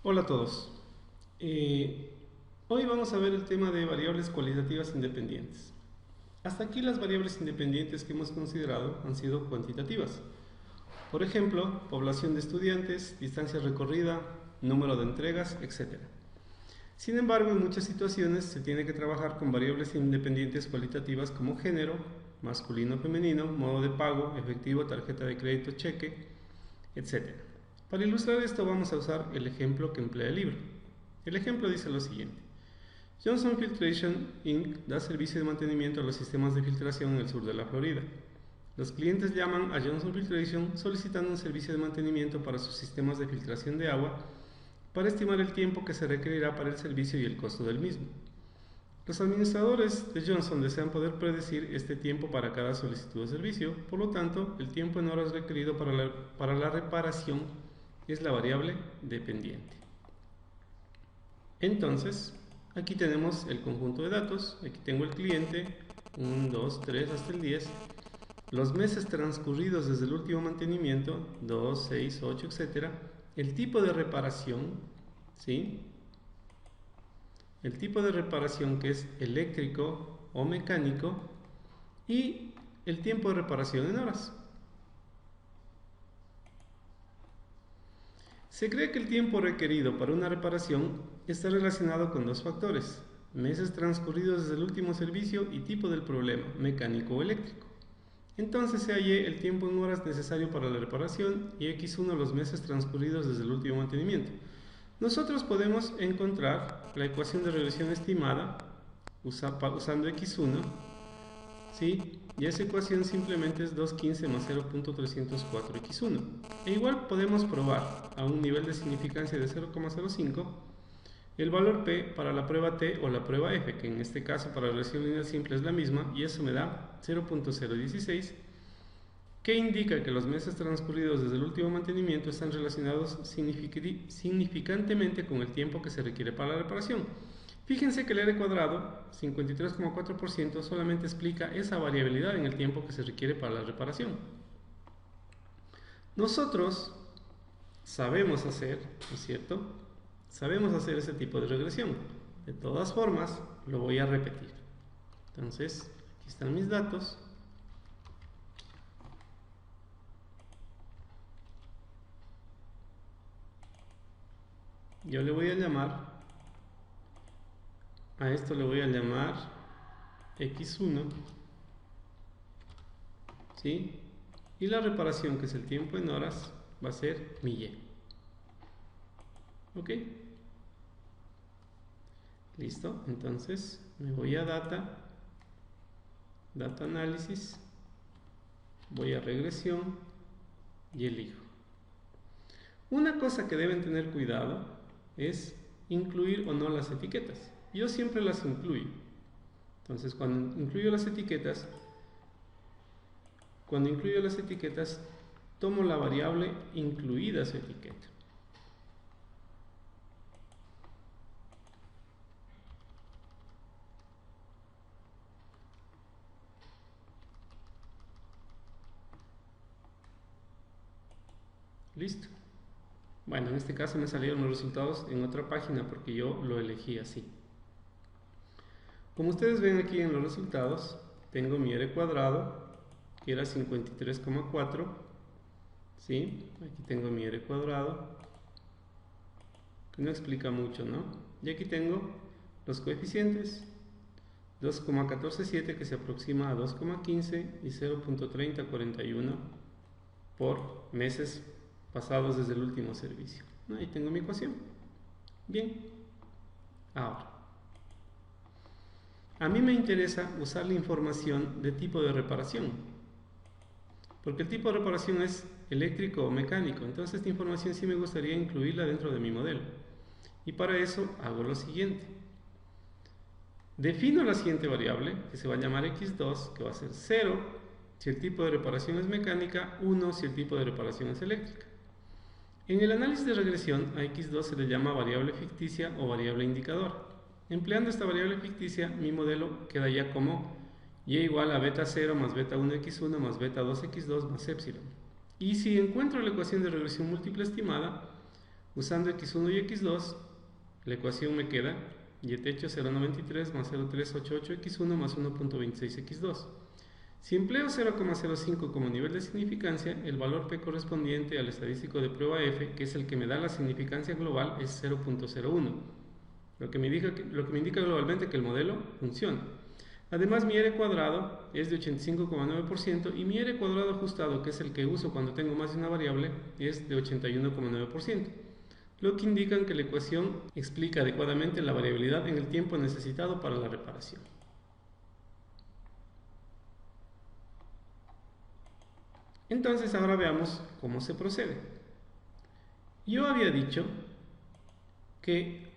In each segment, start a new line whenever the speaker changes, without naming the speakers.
Hola a todos. Hoy vamos a ver el tema de variables cualitativas independientes. Hasta aquí las variables independientes que hemos considerado han sido cuantitativas. Por ejemplo, población de estudiantes, distancia recorrida, número de entregas, etc. Sin embargo, en muchas situaciones se tiene que trabajar con variables independientes cualitativas como género, masculino o femenino, modo de pago, efectivo, tarjeta de crédito, cheque, etc. Para ilustrar esto vamos a usar el ejemplo que emplea el libro. El ejemplo dice lo siguiente. Johnson Filtration Inc. da servicio de mantenimiento a los sistemas de filtración en el sur de la Florida. Los clientes llaman a Johnson Filtration solicitando un servicio de mantenimiento para sus sistemas de filtración de agua para estimar el tiempo que se requerirá para el servicio y el costo del mismo. Los administradores de Johnson desean poder predecir este tiempo para cada solicitud de servicio, por lo tanto, el tiempo en horas requerido para la reparación es la variable dependiente. Entonces, aquí tenemos el conjunto de datos, aquí tengo el cliente, 1, 2, 3 hasta el 10, los meses transcurridos desde el último mantenimiento, 2, 6, 8, etc. El tipo de reparación, ¿sí? El tipo de reparación que es eléctrico o mecánico y el tiempo de reparación en horas. Se cree que el tiempo requerido para una reparación está relacionado con dos factores, meses transcurridos desde el último servicio y tipo del problema, mecánico o eléctrico. Entonces se halle el tiempo en horas necesario para la reparación y x1 los meses transcurridos desde el último mantenimiento. Nosotros podemos encontrar la ecuación de regresión estimada usando x1, ¿sí? Y esa ecuación simplemente es 215 más 0.304x1. E igual podemos probar a un nivel de significancia de 0,05 el valor P para la prueba T o la prueba F, que en este caso para la regresión lineal simple es la misma, y eso me da 0.016, que indica que los meses transcurridos desde el último mantenimiento están relacionados significantemente con el tiempo que se requiere para la reparación. Fíjense que el R cuadrado, 53,4%, solamente explica esa variabilidad en el tiempo que se requiere para la reparación. Nosotros sabemos hacer, ¿no es cierto? Sabemos hacer ese tipo de regresión. De todas formas, lo voy a repetir. Entonces, aquí están mis datos. Yo le voy a llamar, a esto le voy a llamar x1, ¿sí? Y la reparación, que es el tiempo en horas, va a ser mi y. ¿Ok? Listo, entonces me voy a data análisis, voy a regresión y elijo. Una cosa que deben tener cuidado es incluir o no las etiquetas. Yo siempre las incluyo. Entonces, cuando incluyo las etiquetas, tomo la variable incluida su etiqueta. Listo. Bueno, en este caso me salieron los resultados en otra página porque yo lo elegí así. Como ustedes ven aquí en los resultados, tengo mi R cuadrado, que era 53,4, ¿sí? Aquí tengo mi R cuadrado, que no explica mucho, ¿no? Y aquí tengo los coeficientes, 2,147 que se aproxima a 2,15 y 0.3041 por meses pasados desde el último servicio. Ahí tengo mi ecuación. Bien, ahora, a mí me interesa usar la información de tipo de reparación, porque el tipo de reparación es eléctrico o mecánico, entonces esta información sí me gustaría incluirla dentro de mi modelo. Y para eso hago lo siguiente. Defino la siguiente variable, que se va a llamar x2, que va a ser 0 si el tipo de reparación es mecánica, 1 si el tipo de reparación es eléctrica. En el análisis de regresión a x2 se le llama variable ficticia o variable indicadora. Empleando esta variable ficticia, mi modelo queda ya como y igual a beta 0 más beta 1x1 más beta 2x2 más epsilon. Y si encuentro la ecuación de regresión múltiple estimada, Usando x1 y x2, la ecuación me queda y techo 0,93 más 0,388x1 más 1,26x2. Si empleo 0,05 como nivel de significancia, el valor P correspondiente al estadístico de prueba F, que es el que me da la significancia global, es 0,01, lo que me indica globalmente que el modelo funciona. Además, mi R cuadrado es de 85,9% y mi R cuadrado ajustado, que es el que uso cuando tengo más de una variable, es de 81,9%, lo que indica que la ecuación explica adecuadamente la variabilidad en el tiempo necesitado para la reparación. Entonces ahora veamos cómo se procede. Yo había dicho que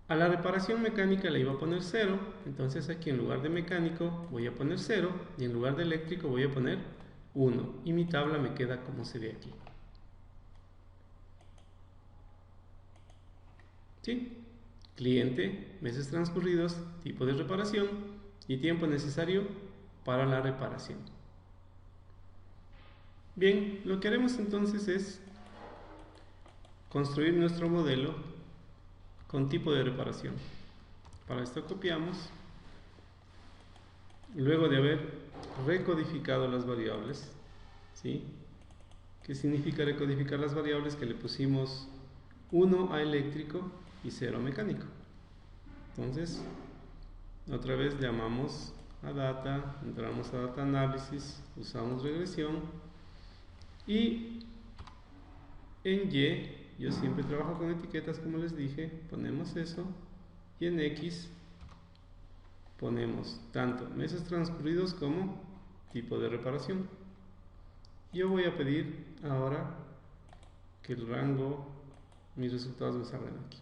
a la reparación mecánica le iba a poner 0, entonces aquí en lugar de mecánico voy a poner 0 y en lugar de eléctrico voy a poner 1 y mi tabla me queda como se ve aquí. ¿Sí? Cliente, meses transcurridos, tipo de reparación y tiempo necesario para la reparación. Bien, lo que haremos entonces es construir nuestro modelo con tipo de reparación. Para esto copiamos, luego de haber recodificado las variables, ¿sí? ¿Qué significa recodificar las variables? Que le pusimos 1 a eléctrico y 0 a mecánico. Entonces, otra vez llamamos a data, entramos a data análisis, usamos regresión y en Y yo siempre trabajo con etiquetas, como les dije, ponemos eso, y en X ponemos tanto meses transcurridos como tipo de reparación. Yo voy a pedir ahora que el rango, mis resultados me salgan aquí.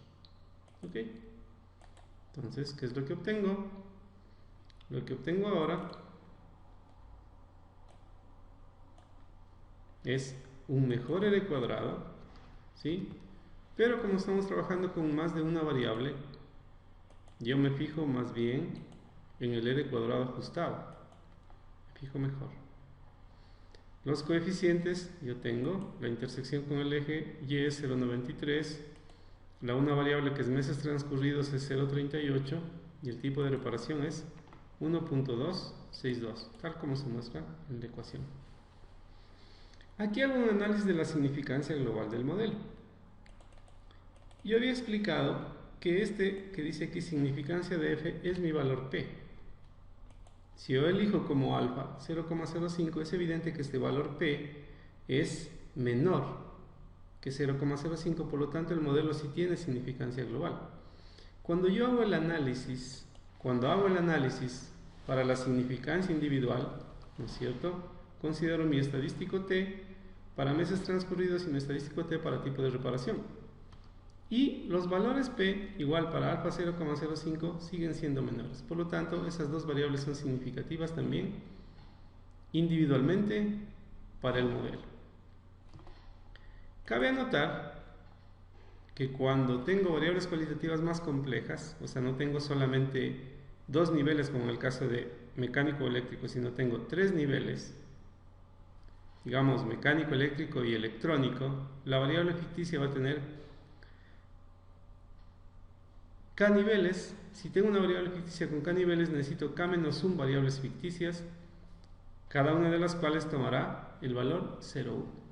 ¿Ok? Entonces, ¿qué es lo que obtengo? Lo que obtengo ahora es un mejor R cuadrado, ¿sí? Pero como estamos trabajando con más de una variable, yo me fijo más bien en el R cuadrado ajustado. Me fijo mejor. Los coeficientes, yo tengo la intersección con el eje Y es 0,93, la una variable que es meses transcurridos es 0,38 y el tipo de reparación es 1.262, tal como se muestra en la ecuación. Aquí hago un análisis de la significancia global del modelo. Yo había explicado que este que dice aquí significancia de F es mi valor P. Si yo elijo como alfa 0,05, es evidente que este valor P es menor que 0,05, por lo tanto el modelo sí tiene significancia global. Cuando hago el análisis para la significancia individual, ¿no es cierto?, considero mi estadístico T para meses transcurridos y mi estadístico T para tipo de reparación. Y los valores P igual para alfa 0,05 siguen siendo menores. Por lo tanto, esas dos variables son significativas también individualmente para el modelo. Cabe anotar que cuando tengo variables cualitativas más complejas, o sea, no tengo solamente dos niveles como en el caso de mecánico o eléctrico, sino tengo tres niveles, digamos mecánico, eléctrico y electrónico, la variable ficticia va a tener K niveles. Si tengo una variable ficticia con K niveles, necesito K-1 variables ficticias, cada una de las cuales tomará el valor 0,1.